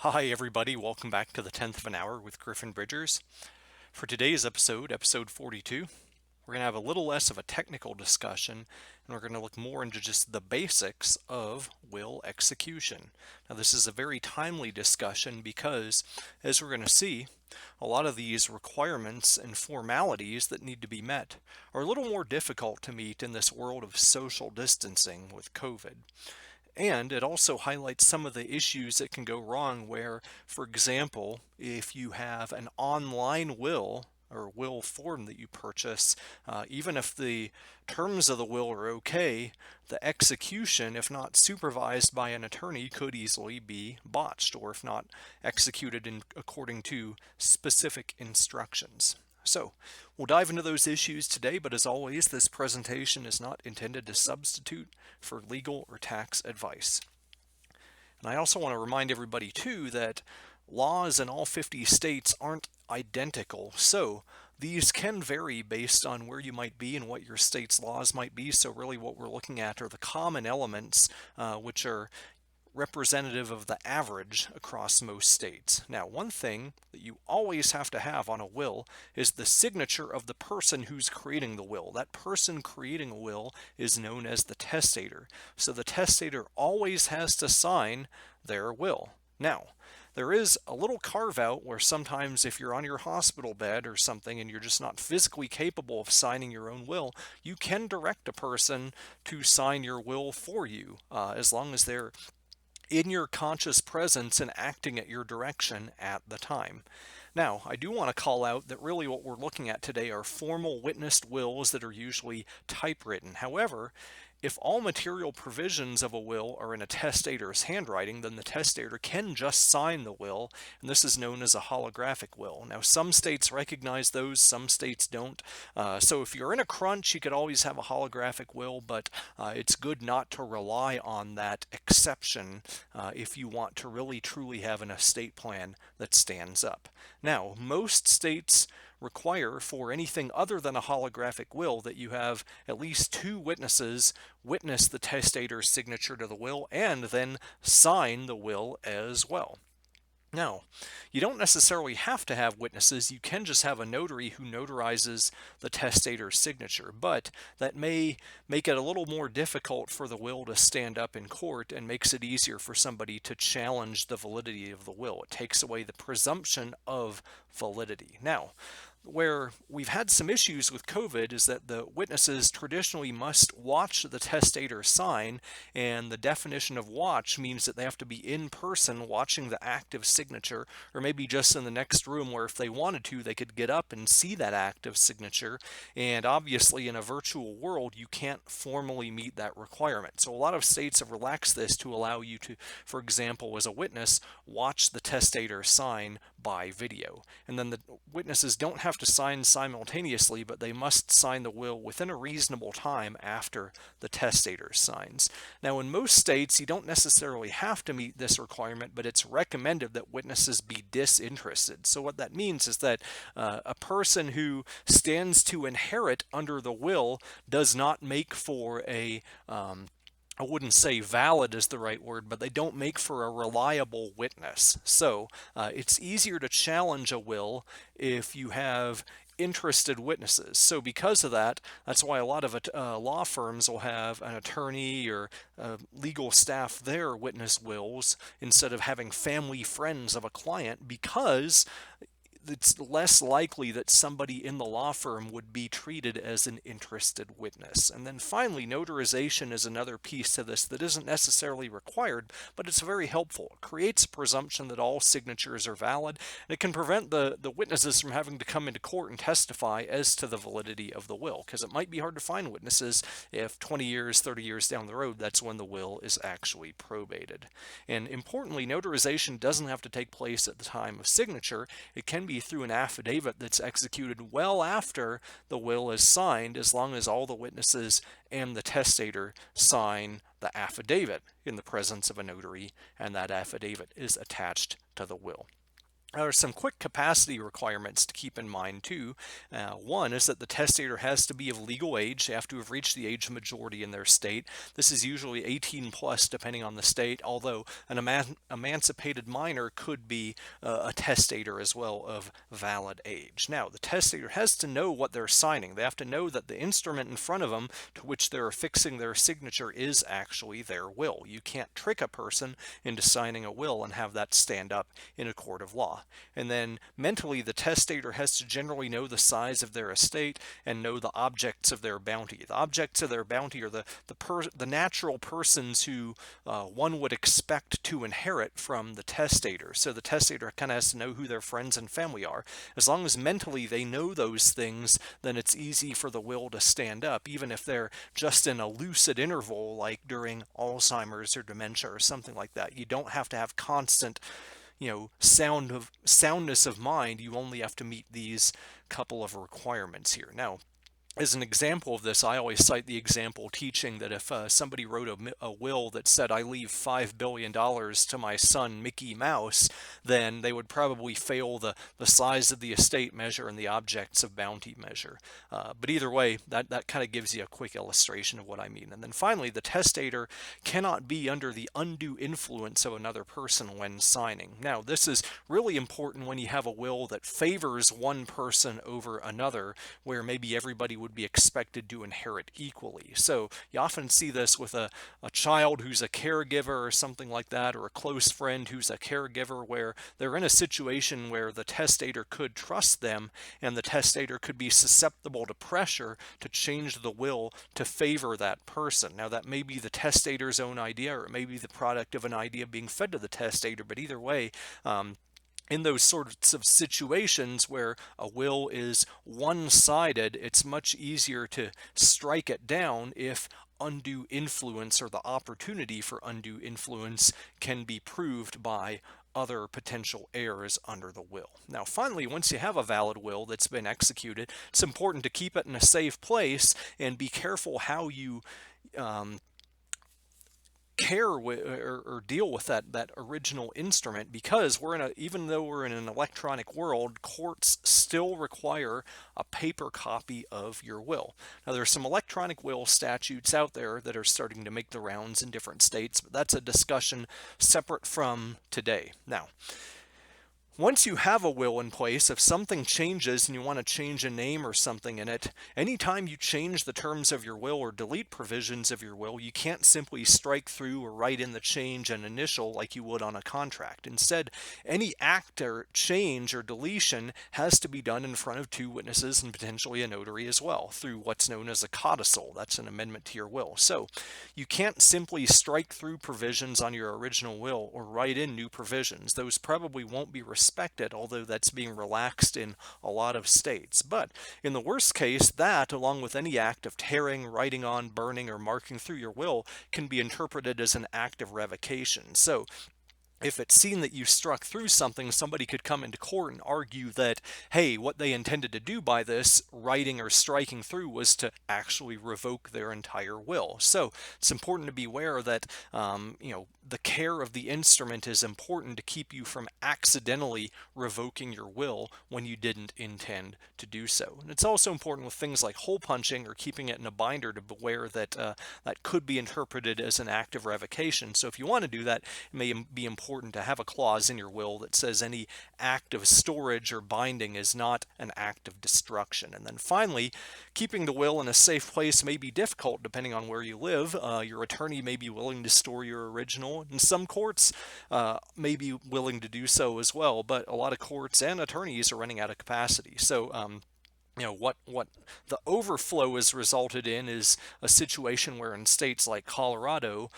Hi everybody, welcome back to the 10th of an hour with Griffin Bridgers. For today's episode, episode 42, we're going to have a little less of a technical discussion and we're going to look more into just the basics of will execution. Now this is a very timely discussion because, as we're going to see, a lot of these requirements and formalities that need to be met are a little more difficult to meet in this world of social distancing with COVID. And it also highlights some of the issues that can go wrong where, for example, if you have an online will or will form that you purchase, even if the terms of the will are okay, the execution, if not supervised by an attorney, could easily be botched or if not executed according to specific instructions. So, we'll dive into those issues today, but as always, this presentation is not intended to substitute for legal or tax advice. And I also want to remind everybody, too, that laws in all 50 states aren't identical. So, these can vary based on where you might be and what your state's laws might be. So, really, what we're looking at are the common elements, which are representative of the average across most states. Now, one thing that you always have to have on a will is the signature of the person who's creating the will. That person creating a will is known as the testator. So the testator always has to sign their will. Now, there is a little carve out where sometimes if you're on your hospital bed or something and you're just not physically capable of signing your own will, you can direct a person to sign your will for you, as long as they're in your conscious presence and acting at your direction at the time. Now, I do want to call out that really what we're looking at today are formal witnessed wills that are usually typewritten. However, if all material provisions of a will are in a testator's handwriting, then the testator can just sign the will, and this is known as a holographic will. Now, some states recognize those, some states don't. So if you're in a crunch, you could always have a holographic will, but it's good not to rely on that exception if you want to really truly have an estate plan that stands up. Now, most states require for anything other than a holographic will that you have at least two witnesses witness the testator's signature to the will and then sign the will as well. Now, you don't necessarily have to have witnesses. You can just have a notary who notarizes the testator's signature, but that may make it a little more difficult for the will to stand up in court and makes it easier for somebody to challenge the validity of the will. It takes away the presumption of validity. Now, where we've had some issues with COVID is that the witnesses traditionally must watch the testator sign, and the definition of watch means that they have to be in person watching the active signature, or maybe just in the next room where if they wanted to, they could get up and see that active signature. And obviously in a virtual world, you can't formally meet that requirement. So a lot of states have relaxed this to allow you to, for example, as a witness, watch the testator sign by video. And then the witnesses don't have to sign simultaneously, but they must sign the will within a reasonable time after the testator signs. Now, in most states, you don't necessarily have to meet this requirement, but it's recommended that witnesses be disinterested. So what that means is that a person who stands to inherit under the will does not make for I wouldn't say valid is the right word, but they don't make for a reliable witness. So it's easier to challenge a will if you have interested witnesses. So because of that, that's why a lot of law firms will have an attorney or legal staff there witness wills instead of having family friends of a client, because it's less likely that somebody in the law firm would be treated as an interested witness. And then finally, notarization is another piece to this that isn't necessarily required, but it's very helpful. It creates a presumption that all signatures are valid, and it can prevent the witnesses from having to come into court and testify as to the validity of the will, because it might be hard to find witnesses if 20 years, 30 years down the road, that's when the will is actually probated. And importantly, notarization doesn't have to take place at the time of signature. It can be through an affidavit that's executed well after the will is signed, as long as all the witnesses and the testator sign the affidavit in the presence of a notary, and that affidavit is attached to the will. There are some quick capacity requirements to keep in mind too. One is that the testator has to be of legal age. They have to have reached the age of majority in their state. This is usually 18 plus depending on the state, although an emancipated minor could be a testator as well of valid age. Now, the testator has to know what they're signing. They have to know that the instrument in front of them to which they're affixing their signature is actually their will. You can't trick a person into signing a will and have that stand up in a court of law. And then mentally, the testator has to generally know the size of their estate and know the objects of their bounty. The objects of their bounty are the natural persons who one would expect to inherit from the testator. So the testator kind of has to know who their friends and family are. As long as mentally they know those things, then it's easy for the will to stand up, even if they're just in a lucid interval, like during Alzheimer's or dementia or something like that. You don't have to have constant soundness of mind. You only have to meet these couple of requirements here. Now, as an example of this, I always cite the example teaching that if somebody wrote a will that said, I leave $5 billion to my son Mickey Mouse, then they would probably fail the size of the estate measure and the objects of bounty measure. But either way, that kind of gives you a quick illustration of what I mean. And then finally, the testator cannot be under the undue influence of another person when signing. Now, this is really important when you have a will that favors one person over another, where maybe everybody would be expected to inherit equally. So you often see this with a child who's a caregiver or something like that, or a close friend who's a caregiver, where they're in a situation where the testator could trust them and the testator could be susceptible to pressure to change the will to favor that person. Now, that may be the testator's own idea, or it may be the product of an idea being fed to the testator, but either way, in those sorts of situations where a will is one-sided, it's much easier to strike it down if undue influence, or the opportunity for undue influence, can be proved by other potential heirs under the will. Now, finally, once you have a valid will that's been executed, it's important to keep it in a safe place and be careful how you care with or deal with that original instrument, because even though we're in an electronic world, courts still require a paper copy of your will. Now, there's some electronic will statutes out there that are starting to make the rounds in different states, but that's a discussion separate from today. Now, once you have a will in place, if something changes and you want to change a name or something in it, anytime you change the terms of your will or delete provisions of your will, you can't simply strike through or write in the change and initial like you would on a contract. Instead, any act or change or deletion has to be done in front of two witnesses and potentially a notary as well, through what's known as a codicil. That's an amendment to your will. So you can't simply strike through provisions on your original will or write in new provisions. Those probably won't be respected, although that's being relaxed in a lot of states. But in the worst case, that, along with any act of tearing, writing on, burning, or marking through your will, can be interpreted as an act of revocation. So if it's seen that you struck through something, somebody could come into court and argue that, hey, what they intended to do by this writing or striking through was to actually revoke their entire will. So it's important to be aware that, the care of the instrument is important to keep you from accidentally revoking your will when you didn't intend to do so. And it's also important with things like hole punching or keeping it in a binder to beware that that could be interpreted as an act of revocation. So if you want to do that, it may be important to have a clause in your will that says any act of storage or binding is not an act of destruction. And then finally, keeping the will in a safe place may be difficult depending on where you live. Your attorney may be willing to store your original, and some courts may be willing to do so as well, but a lot of courts and attorneys are running out of capacity. So what the overflow has resulted in is a situation where in states like Colorado,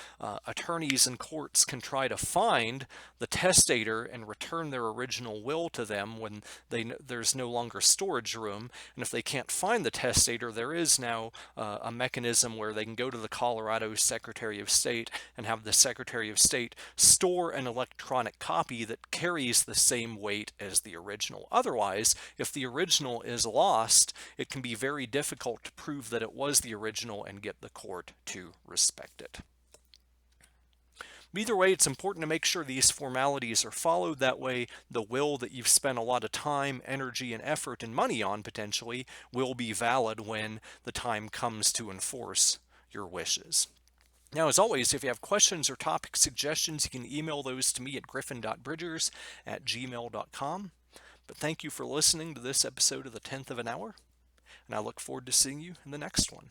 attorneys and courts can try to find the testator and return their original will to them when there's no longer storage room. And if they can't find the testator, there is now a mechanism where they can go to the Colorado Secretary of State and have the Secretary of State store an electronic copy that carries the same weight as the original. Otherwise, if the original is lost, it can be very difficult to prove that it was the original and get the court to respect it. Either way, it's important to make sure these formalities are followed. That way, the will that you've spent a lot of time, energy, and effort and money on potentially will be valid when the time comes to enforce your wishes. Now, as always, if you have questions or topic suggestions, you can email those to me at griffin.bridgers@gmail.com. But thank you for listening to this episode of the 10th of an Hour, and I look forward to seeing you in the next one.